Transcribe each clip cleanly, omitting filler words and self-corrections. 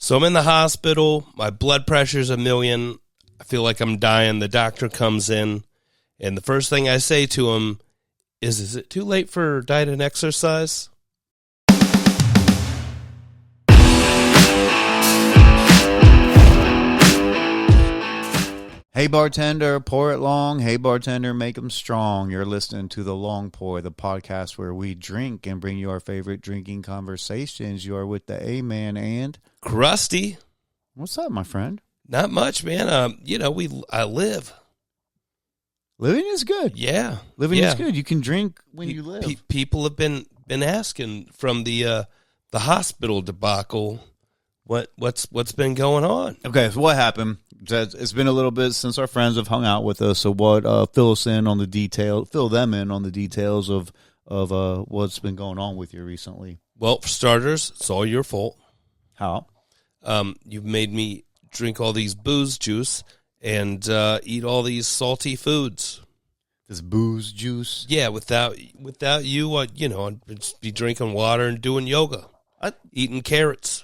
So I'm in the hospital. My blood pressure's 1,000,000. I feel like I'm dying. The doctor comes in, and the first thing I say to him is it too late for diet and exercise? Hey bartender, pour it long. Hey bartender, make them strong. You're listening to The Long Pour, the podcast where we drink and bring you our favorite drinking conversations. You are with the A-Man and... Crusty. What's up, my friend? Not much, man. I live. Living is good. Yeah. Living is good. You can drink when you live. People have been asking from the hospital debacle what's been going on. Okay, so what happened? It's been a little bit since our friends have hung out with us. So what? Fill them in on the details of what's been going on with you recently. Well, for starters, it's all your fault. How? You've made me drink all these booze juice and eat all these salty foods. This booze juice? Yeah, without you, I'd just be drinking water and doing yoga. Eating carrots.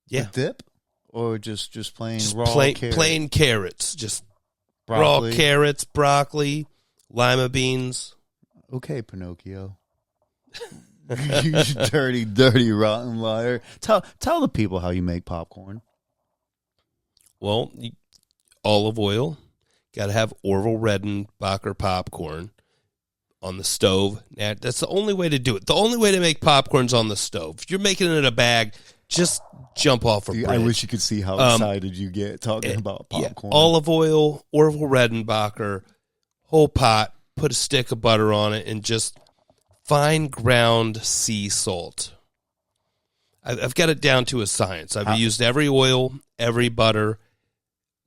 Yeah. With dip? Or just plain raw carrots? Plain carrots. Just broccoli. Raw carrots, broccoli, lima beans. Okay, Pinocchio. You dirty, rotten liar. Tell the people how you make popcorn. Well, olive oil. Got to have Orville Redenbacher popcorn on the stove. Now, that's the only way to do it. The only way to make popcorn's on the stove. If you're making it in a bag, just jump off a bridge. I wish you could see how excited you get talking about popcorn. Yeah, olive oil, Orville Redenbacher, whole pot, put a stick of butter on it, and just fine ground sea salt. I've got it down to a science. I've used every oil, every butter,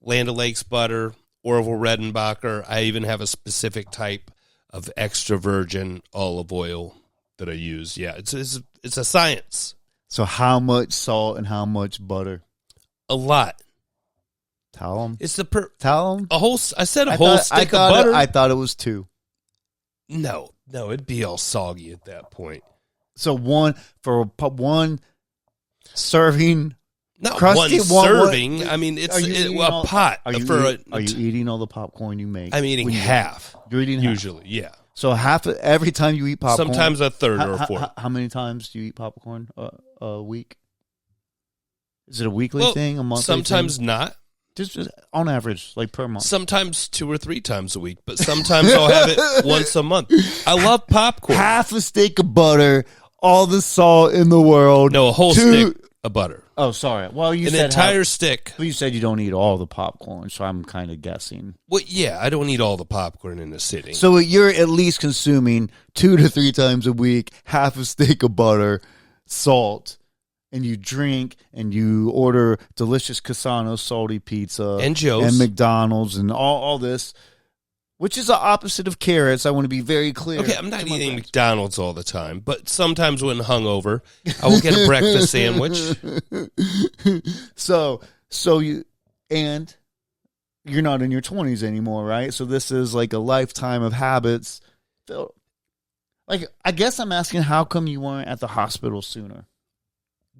Land O'Lakes butter, Orville Redenbacher. I even have a specific type of extra virgin olive oil that I use. Yeah, it's a science. So how much salt and how much butter? A lot. Tell them. Tell them. I said a whole stick of butter. I thought it was 2. No, it'd be all soggy at that point. So one serving. Not Crusty, one serving. I mean, it's a pot. Are you eating all the popcorn you make? I'm eating half. You're eating usually, half. yeah. So half every time you eat popcorn. Sometimes a third or a fourth. How many times do you eat popcorn a week? Is it a weekly thing? A monthly? Sometimes thing? not. Just on average, like per month. Sometimes 2 or 3 times a week, but sometimes I'll have it once a month. I love popcorn. Half a stick of butter, all the salt in the world. No, a whole stick of butter. Oh, sorry. Well, you said an entire stick. Well, you said you don't eat all the popcorn, so I'm kind of guessing. Well, yeah, I don't eat all the popcorn in a sitting. So you're at least consuming 2 to 3 times a week, half a stick of butter, salt, and you drink and you order delicious Casano's salty pizza and Joe's and McDonald's and all this, which is the opposite of carrots. I want to be very clear. Okay, I'm not eating McDonald's all the time, but sometimes when hungover, I will get a breakfast sandwich. So you're not in your 20s anymore, right? So this is like a lifetime of habits. Like, I guess I'm asking, how come you weren't at the hospital sooner?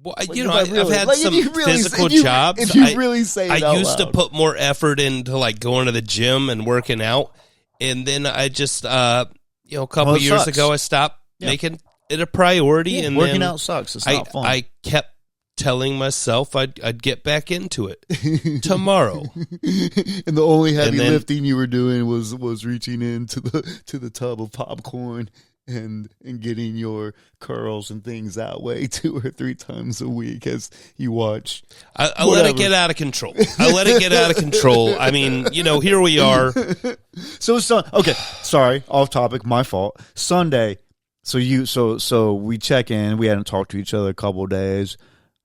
Well, I've had some physical jobs. If you really say it I used to put more effort into like going to the gym and working out, and then I just a couple years ago I stopped making it a priority. Yeah, and working then out sucks. It's not fun. I kept telling myself I'd get back into it tomorrow. And the only heavy lifting you were doing was reaching into the tub of popcorn and getting your curls and things that way 2 or 3 times a week as you watch. I let it get out of control. I mean, here we are. So okay, sorry, off topic, my fault. Sunday. So we check in. We hadn't talked to each other a couple of days.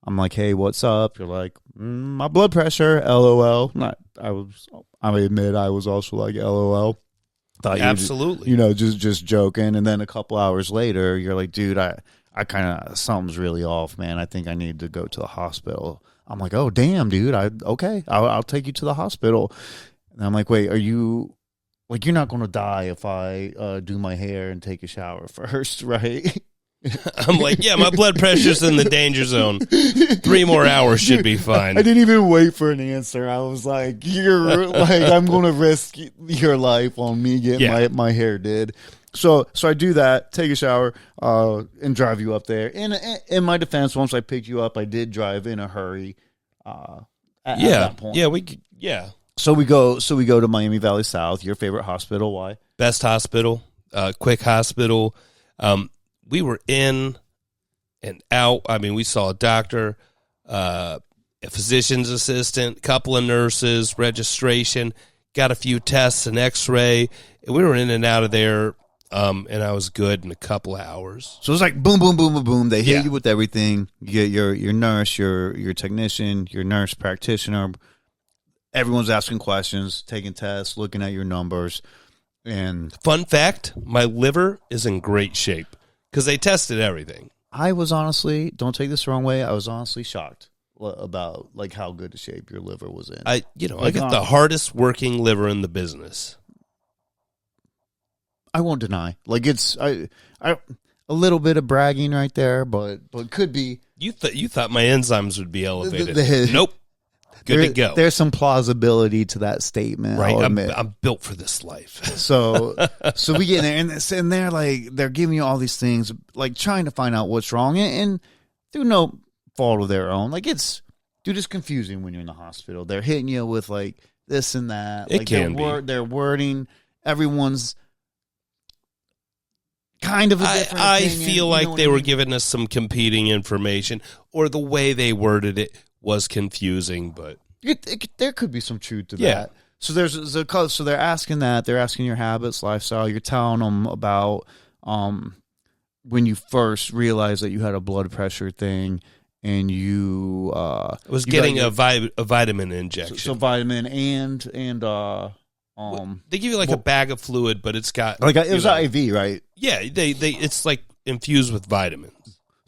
I'm like, hey, what's up? You're like, my blood pressure, LOL. I admit I was also like, LOL. Thought absolutely, just joking. And then a couple hours later, you're like, dude, I kind of, something's really off, man. I think I need to go to the hospital. I'm like, oh, damn, dude. I'll take you to the hospital. And I'm like, wait, you're not going to die if I do my hair and take a shower first, right? I'm like, yeah, my blood pressure's in the danger zone. 3 more hours should be fine. I didn't even wait for an answer. I was like, I'm going to risk your life on me getting my hair did. So I do that, take a shower, and drive you up there. In my defense, once I picked you up, I did drive in a hurry. At that point. Yeah. So we go to Miami Valley South, your favorite hospital. Why? Best hospital, quick hospital. We were in and out. I mean, we saw a doctor, a physician's assistant, couple of nurses, registration, got a few tests, an x-ray. And we were in and out of there, and I was good in a couple of hours. So it was like boom, boom, boom, boom, boom. They hit you with everything. You get your nurse, your technician, your nurse practitioner. Everyone's asking questions, taking tests, looking at your numbers. And fun fact, my liver is in great shape because they tested everything. I was honestly, don't take this the wrong way, I was honestly shocked about like how good a shape your liver was in. I got the hardest working liver in the business. I won't deny. Like it's a little bit of bragging right there, but could be. You thought my enzymes would be elevated. Nope. Good to go. There's some plausibility to that statement. Right. I'll admit. I'm built for this life. So we get in there and they're like, they're giving you all these things, like trying to find out what's wrong, and through no fault of their own. Like it's confusing when you're in the hospital. They're hitting you with like this and that. It like can be. They're wording. Everyone's kind of a different I opinion, feel like they were giving us some competing information, or the way they worded it was confusing, but there could be some truth to that. So they're asking that. They're asking your habits, lifestyle. You're telling them about when you first realized that you had a blood pressure thing, and you was getting a vitamin injection. So vitamin and they give you like a bag of fluid, but it's got like it was IV, right? Yeah, they it's like infused with vitamins.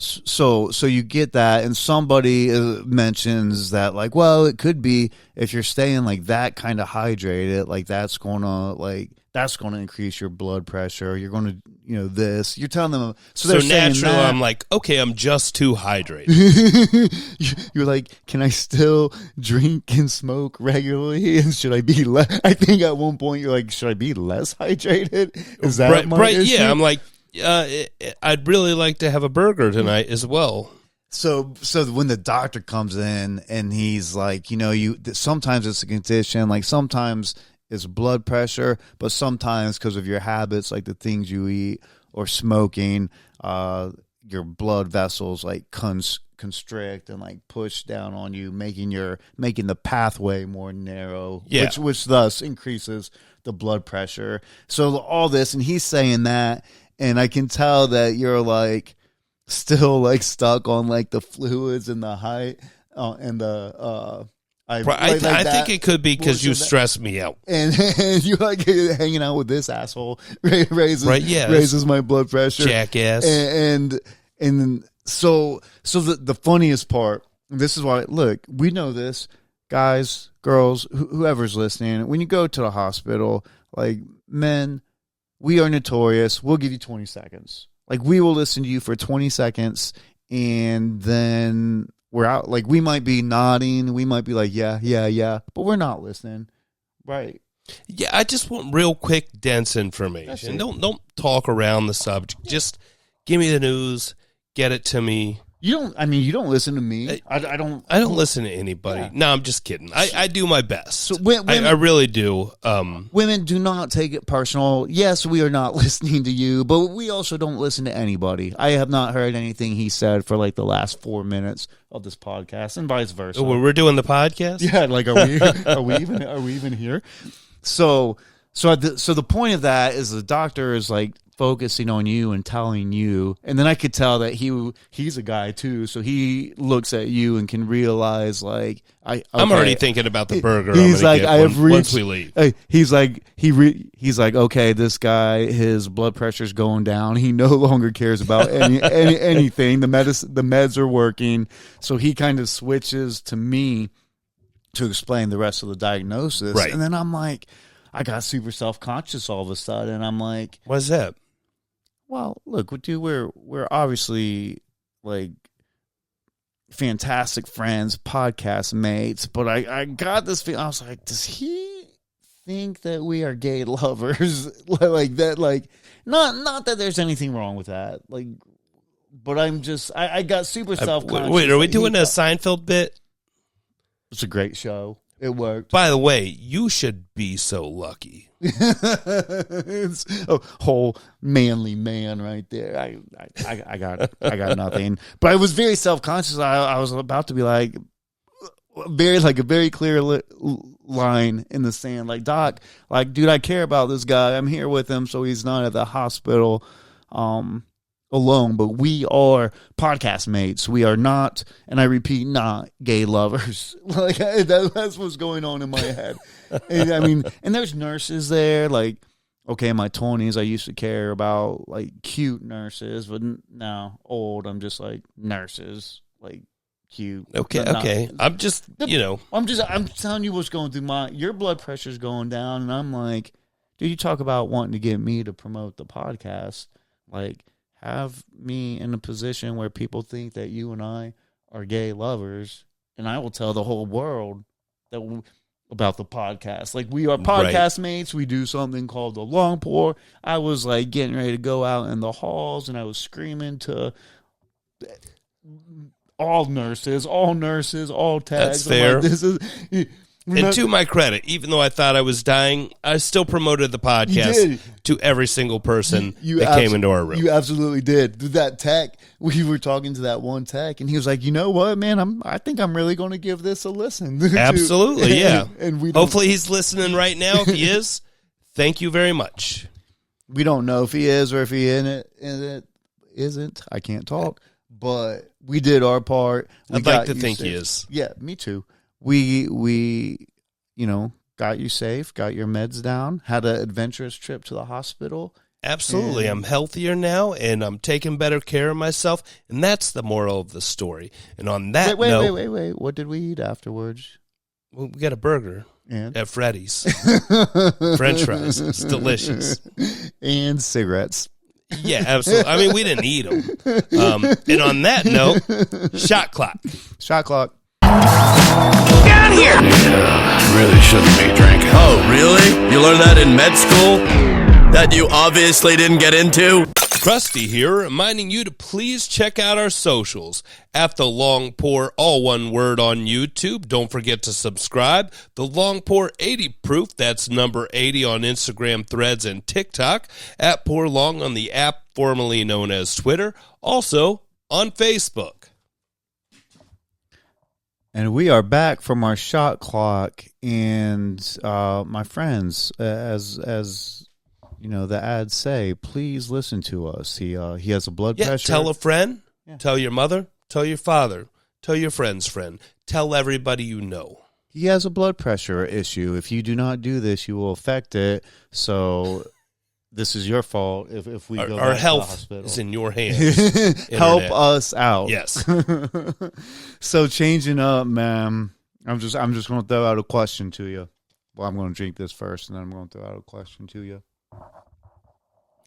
So you get that, and somebody mentions that, like, well, it could be if you're staying like that kind of hydrated, like that's gonna increase your blood pressure. You're gonna, this. You're telling them. So naturally, I'm like, okay, I'm just too hydrated. You're like, can I still drink and smoke regularly? And should I be less? I think at one point you're like, should I be less hydrated? Is that my issue? Yeah, I'm like. I'd really like to have a burger tonight as well. So when the doctor comes in and he's like, sometimes it's a condition, like sometimes it's blood pressure, but sometimes because of your habits, like the things you eat or smoking, your blood vessels like constrict and like push down on you, making the pathway more narrow, which thus increases the blood pressure. So all this, and he's saying that. And I can tell that you're like still like stuck on like the fluids and the height and the. I think it could be because you stress me out, and you like hanging out with this asshole raises my blood pressure, jackass, and so the funniest part. This is why we know this, guys, girls, whoever's listening. When you go to the hospital, like men. We are notorious. We'll give you 20 seconds. Like, we will listen to you for 20 seconds, and then we're out. Like, we might be nodding. We might be like, yeah, but we're not listening. Right. Yeah, I just want real quick, dense information. Don't talk around the subject. Just give me the news. Get it to me. You don't listen to me. I don't listen to anybody. Yeah. No, I'm just kidding. I do my best. So women, I really do. Women, do not take it personal. Yes, we are not listening to you, but we also don't listen to anybody. I have not heard anything he said for like the last 4 minutes of this podcast, and vice versa. Oh, we're doing the podcast? Yeah, like are we even here? So the point of that is the doctor is like focusing on you and telling you, and then I could tell that he's a guy too, so he looks at you and can realize like I'm already thinking about the burger. He's like, once we leave. He's like he's like, okay, this guy, his blood pressure's going down. He no longer cares about anything. The meds are working, so he kind of switches to me to explain the rest of the diagnosis, right? And then I'm like, I got super self-conscious all of a sudden. I'm like, what's that? Well, look, dude, we're obviously like fantastic friends, podcast mates, but I got this feeling. I was like, does he think that we are gay lovers? Like that, like not that there's anything wrong with that, like, but I'm just I got super self-conscious. Wait, are we doing a Seinfeld bit? It's a great show. It worked. By the way, you should be so lucky. It's a whole manly man right there. I got nothing. But I was very self-conscious. I was about to be like a very clear line in the sand. Like, Doc, like, dude, I care about this guy. I'm here with him so he's not at the hospital alone, but we are podcast mates. We are not, and I repeat, not gay lovers. Like, that's what's going on in my head. And, I mean, and there's nurses there. Like, okay, in my 20s, I used to care about like cute nurses, but now old, I'm just like nurses, like cute. Okay. I'm just, I'm telling you what's going through your blood pressure's going down, and I'm like, dude, you talk about wanting to get me to promote the podcast, like, have me in a position where people think that you and I are gay lovers, and I will tell the whole world about the podcast. Like, we are podcast mates. We do something called the Long Pour. I was like getting ready to go out in the halls, and I was screaming to all nurses, all tags. That's fair. Like, this is. And to my credit, even though I thought I was dying, I still promoted the podcast to every single person that came into our room. You absolutely did. That tech, we were talking to that one tech, and he was like, "You know what, man? I think I'm really going to give this a listen." Absolutely, yeah. And hopefully he's listening right now. If he is, thank you very much. We don't know if he is or if he isn't. I can't talk, but we did our part. I'd like to think he is. Yeah, me too. We got you safe, got your meds down, had an adventurous trip to the hospital. Absolutely. I'm healthier now, and I'm taking better care of myself, and that's the moral of the story. And on that note... Wait. What did we eat afterwards? Well, we got a burger at Freddy's. French fries. It's delicious. And cigarettes. Yeah, absolutely. I mean, we didn't eat them. And on that note, shot clock. Shot clock. Get out of here! Yeah, really shouldn't be drinking. Oh, really? You learned that in med school? That you obviously didn't get into? Crusty here, reminding you to please check out our socials at The Long Pour, all one word, on YouTube. Don't forget to subscribe. The Long Pour 80 Proof, that's number 80 on Instagram, Threads, and TikTok. At Pour Long on the app formerly known as Twitter. Also on Facebook. And we are back from our shot clock, and my friends, as you know, the ads say, please listen to us. He has a blood pressure. Tell a friend, tell your mother, tell your father, tell your friend's friend, tell everybody you know. He has a blood pressure issue. If you do not do this, you will affect it. So this is your fault if we go our back health to the hospital. is in your hands. Help us out. Yes. So changing up, man. I'm just going to throw out a question to you. Well, I'm going to drink this first, and then I'm going to throw out a question to you.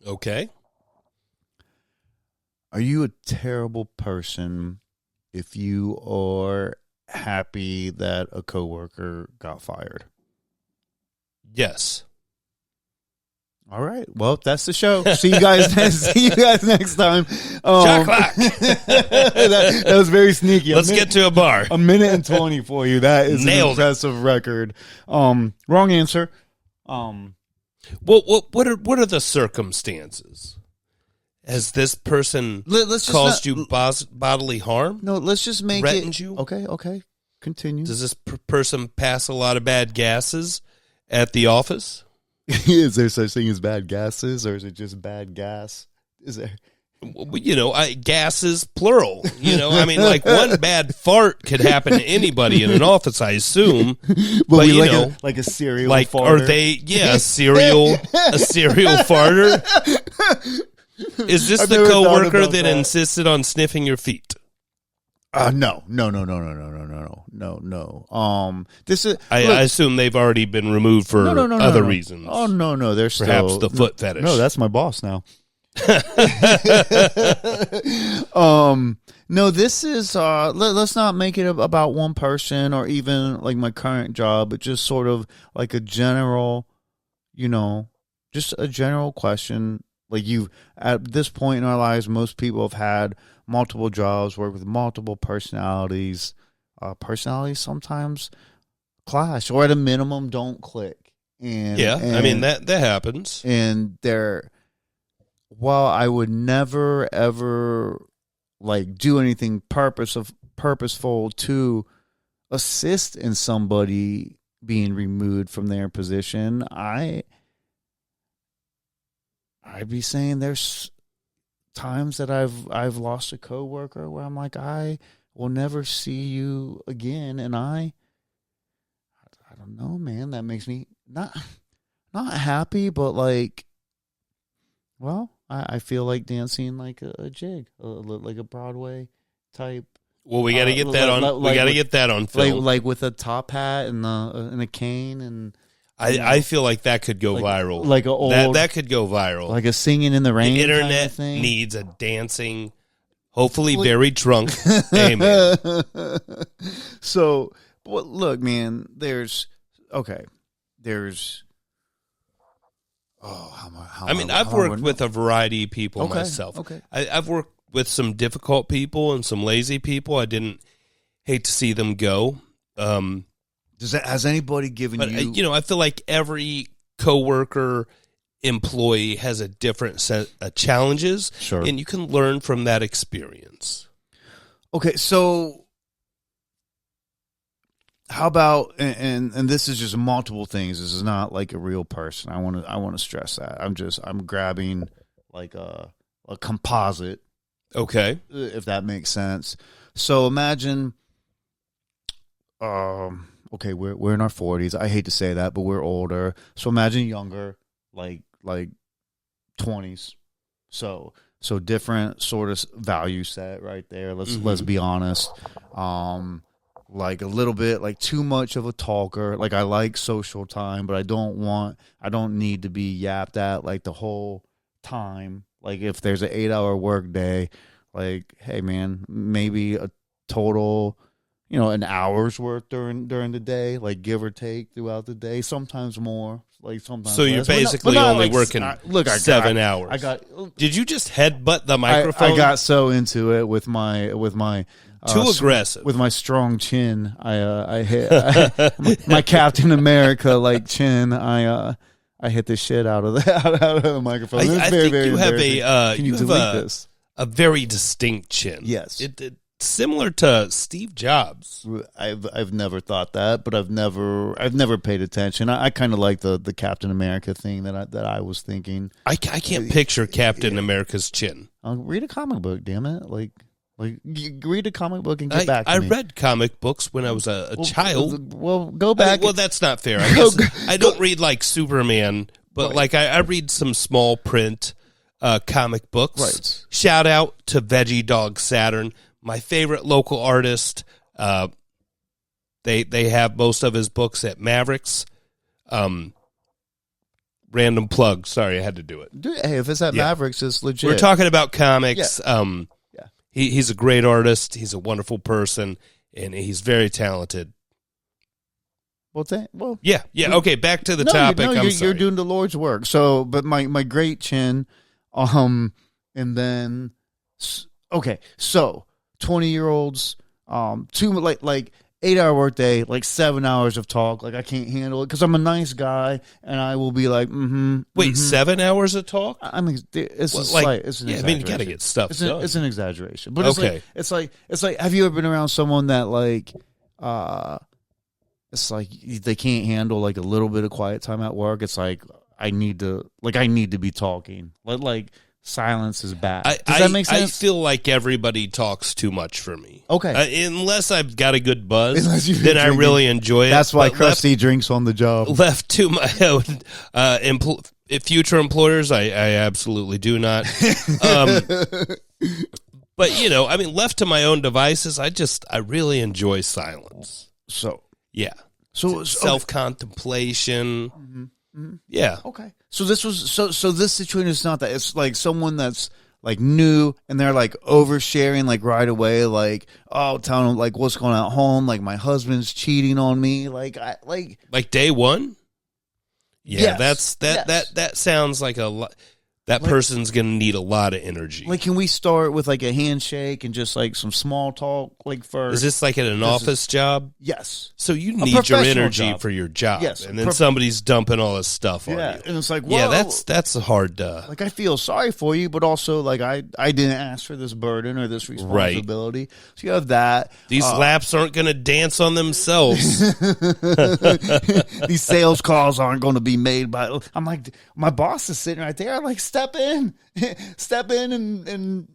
Okay. Are you a terrible person if you are happy that a coworker got fired? Yes. All right. Well, that's the show. See you guys next time. Shot clock. that was very sneaky. Let's get to a bar. A minute and 20 for you. That is an impressive record. Wrong answer. Well, what are the circumstances? Has this person caused you bodily harm? No, let's just make Threatened it. You? Okay. Continue. Does this person pass a lot of bad gases at the office? Is there such thing as bad gases, or is it just bad gas? Is there? Gases, plural. I mean, like, one bad fart could happen to anybody in an office, I assume. But like a serial like, farter. Are they, a serial farter? Is this the coworker that insisted on sniffing your feet? No. This is. I assume they've already been removed for other reasons. Oh no, they're still perhaps the foot fetish. No, that's my boss now. No, this is let's not make it about one person or even like my current job, but just sort of like a general, just a general question. Like at this point in our lives, most people have had multiple jobs, work with multiple personalities. Personalities sometimes clash or at a minimum don't click. And I mean that happens. And while I would never ever like do anything purposeful to assist in somebody being removed from their position, I'd be saying there's times that I've lost a coworker where I'm like, I will never see you again, and I don't know, man. That makes me not happy, but like, well, I feel like dancing like a jig, like a Broadway type. Well, we got to get that on. We got to get that on film, like with a top hat and a cane, and I feel like that could go viral. Like a old that could go viral. Like a singing in the rain. The internet kind of thing. needs a dancing, hopefully very drunk. Amen. So, look, man. There's. I've worked with a variety of people myself. Okay. I've worked with some difficult people and some lazy people. I didn't hate to see them go. Has anybody given you? I feel like every coworker, employee has a different set of challenges, sure, and you can learn from that experience. Okay, so how about and this is just multiple things. This is not like a real person. I want to stress that. I'm grabbing like a composite. Okay. If that makes sense. So imagine okay, we're in our 40s. I hate to say that, but we're older. So imagine younger, like 20s. So different sort of value set right there. Let's be honest. Like a little bit, like too much of a talker. Like I like social time, but I don't need to be yapped at like the whole time. Like if there's an 8-hour work day, like, hey man, maybe a total, an hour's worth during the day, like give or take throughout the day, sometimes more, like sometimes so less. you're basically only working 7 hours. Did you just headbutt the microphone? I got so into it with my too aggressive. With my strong chin, I hit my Captain America like chin. I hit the shit out of the microphone. I think you have this? A very distinct chin. Yes, it similar to Steve Jobs. I've never thought that, but I've never paid attention. I kind of like the Captain America thing that I was thinking. I can't picture Captain America's chin. Read a comic book, damn it! Like read a comic book and get back to me. I read comic books when I was a child. Well, go back. Well, that's not fair. I guess I don't read like Superman, but right. like I read some small print comic books. Right. Shout out to Veggie Dog Saturn, my favorite local artist. They have most of his books at Mavericks. Random plug. Sorry, I had to do it. Hey, if it's at Mavericks, it's legit. We're talking about comics. Yeah. He's a great artist. He's a wonderful person, and he's very talented. Well, yeah. Okay, back to the topic. You're doing the Lord's work. So, but my great chin, and then okay, so 20-year-olds, two like 8-hour workday, like 7 hours of talk. Like I can't handle it because I'm a nice guy, and I will be like, Wait, 7 hours of talk? I mean, it's well, slight. It's an exaggeration. I mean, you got to get stuff done. It's an exaggeration, but okay. It's like. Have you ever been around someone that like, it's like they can't handle like a little bit of quiet time at work? It's like I need to be talking. Like silence is bad. Does that make sense? I feel like everybody talks too much for me. Okay. Unless I've got a good buzz, then I really enjoy it. That's why Crusty drinks on the job. Left to my own future employers, I absolutely do not. But, I mean, left to my own devices, I really enjoy silence. So, yeah. So self-contemplation. Mm-hmm. Yeah. Okay. So this was so this situation is not that. It's like someone that's like new and they're like oversharing like right away, like, oh, telling them like what's going on at home, like my husband's cheating on me, like day one. Yeah, Yes. that sounds like a lot. That person's going to need a lot of energy. like can we start with like a handshake and just like some small talk like first? Is this like at an office job? Yes. So you A need your professional energy job. for your job. Yes, And then somebody's dumping all this stuff on Yeah, you. and it's like, whoa, Yeah, that's a hard like I feel sorry for you, but also like I didn't ask for this burden or this responsibility. So you have that. These laps aren't going to dance on themselves. These sales calls aren't going to be made by. I'm like, my boss is sitting right there. I'm like, step in and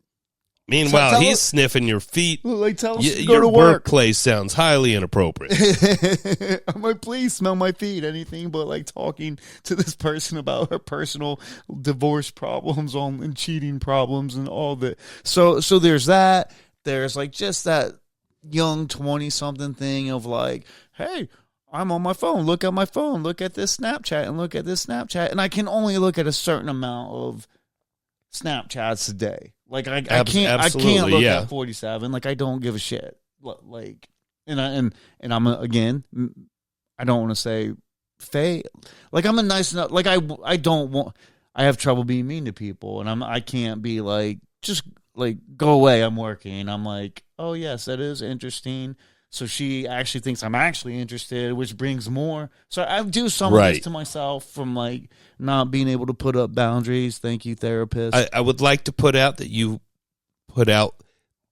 Meanwhile, tell he's us- sniffing your feet. like tell us to go Your to work. workplace sounds highly inappropriate. I'm like, please smell my feet. Anything but like talking to this person about her personal divorce problems and cheating problems and all that. So there's that. There's like just that young 20-something thing of like, hey, I'm on my phone. Look at my phone. Look at this Snapchat and look at this Snapchat. And I can only look at a certain amount of Snapchats a day. Like I can't look yeah. at 47. Like I don't give a shit. Like and I'm again, I don't want to say fake. Like I'm a nice enough. Like I don't want. I have trouble being mean to people, and I can't be like just like go away. I'm working. I'm like, oh yes, that is interesting. So she actually thinks I'm actually interested, which brings more. So I do some of this to myself from like not being able to put up boundaries. Thank you, therapist. I would like to put out that you put out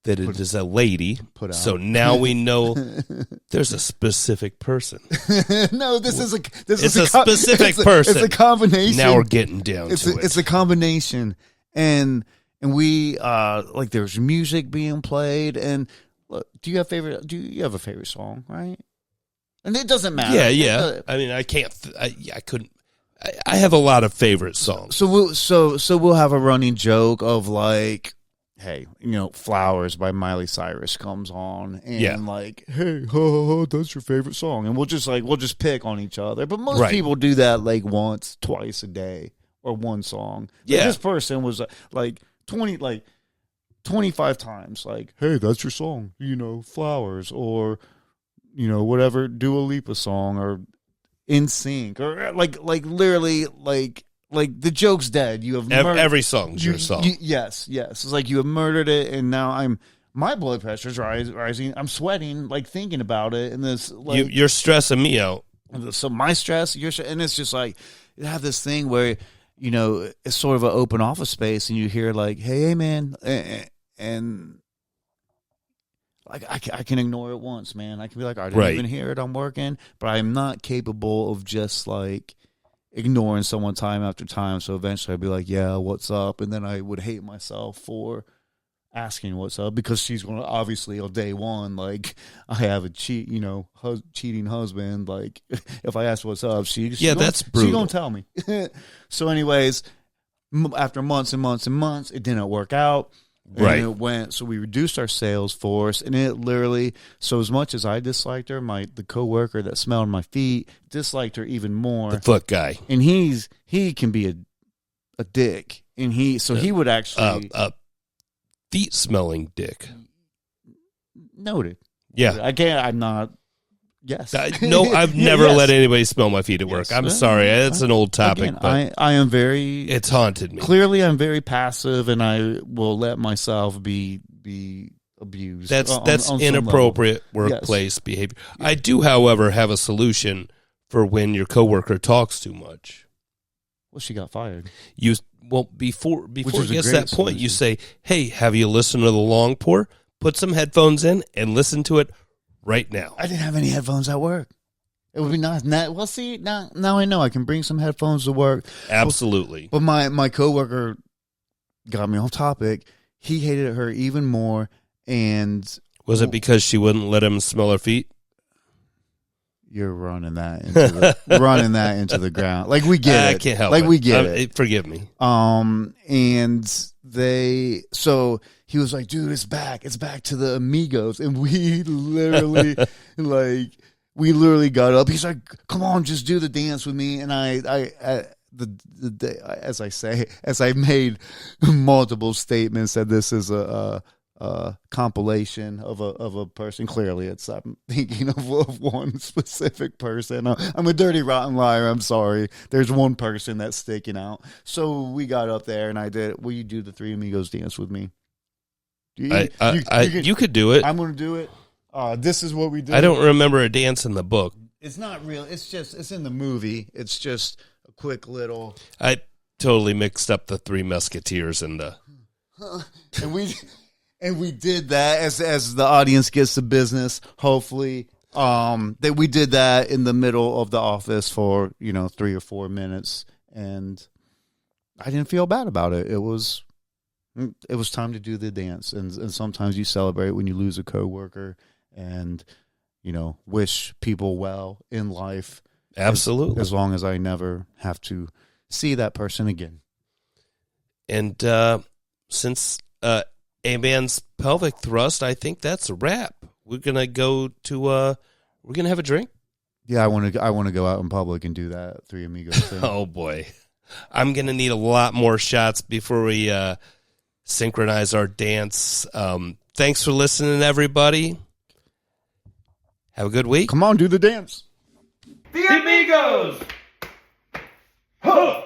that it is a lady. Put out. So now we know there's a specific person. No, this is a specific person. It's a combination. Now we're getting down to it. It's a combination, and we like there's music being played. And look, do you have a favorite song? Right, and it doesn't matter. Yeah. I mean, I can't. I couldn't. I have a lot of favorite songs. So we'll have a running joke of like, hey, Flowers by Miley Cyrus comes on, and like, hey, that's your favorite song, and we'll just pick on each other. But most people do that like once, twice a day, or one song. But this person was like 25 times, like, hey, that's your song, Flowers, or whatever Dua Lipa song, or In Sync, or like literally like the joke's dead. You have every song's your song. Yes. It's like you have murdered it, and now my blood pressure's rising. I'm sweating like thinking about it, and this like you're stressing me out. So my stress, and it's just like you have this thing where it's sort of an open office space, and you hear like, hey man, and like I can ignore it once, man. I can be like, I didn't even hear it. I'm working, but I'm not capable of just like ignoring someone time after time. So eventually I'd be like, yeah, what's up? And then I would hate myself for asking what's up, because she's going to obviously on day one, like I have a cheating husband. Like if I ask what's up, that's brutal. She's going to tell me. So anyways, after months and months and months, it didn't work out. And it went, so we reduced our sales force, and it literally, so as much as I disliked her, the coworker that smelled my feet disliked her even more. The foot guy. And he can be a dick. And he would actually feet smelling dick. Noted. Yeah. I'm not. Yes. No, I've never let anybody smell my feet at work. I'm sorry. That's an old topic. Again, but I am very. It's haunted me. Clearly, I'm very passive, and I will let myself be abused. That's on inappropriate workplace behavior. I do, however, have a solution for when your coworker talks too much. Well, she got fired. Before it gets to that point, you say, "Hey, have you listened to the long pour? Put some headphones in and listen to it right now." I didn't have any headphones at work. It would be nice. Well, see, now I know I can bring some headphones to work. Absolutely. But my coworker got me off topic. He hated her even more. And was it because she wouldn't let him smell her feet? You're running that into the ground. Like we get it. I can't help like it. We get it. Forgive me. And so he was like, dude, it's back to the Amigos. And we literally like we literally got up. He's like, "Come on, just do the dance with me." And as I made multiple statements that this is a compilation of a person. Clearly, I'm thinking of one specific person. I'm a dirty, rotten liar. I'm sorry. There's one person that's sticking out. So we got up there, and I did. Will you do the Three Amigos dance with me? You could do it. I'm going to do it. This is what we do. I don't remember a dance in the book. It's not real. It's in the movie. It's just a quick little. I totally mixed up the Three Musketeers and the. And we did that as the audience gets to business. Hopefully, that we did that in the middle of the office for 3 or 4 minutes, and I didn't feel bad about it. It was time to do the dance, and sometimes you celebrate when you lose a coworker, and wish people well in life. Absolutely, as long as I never have to see that person again. And since a man's pelvic thrust, I think that's a wrap. We're gonna go to we're gonna have a drink. Yeah, I want to go out in public and do that Three Amigos thing. Oh boy, I'm gonna need a lot more shots before we synchronize our dance. Thanks for listening, everybody. Have a good week. Come on, do the dance. The Amigos! Huh!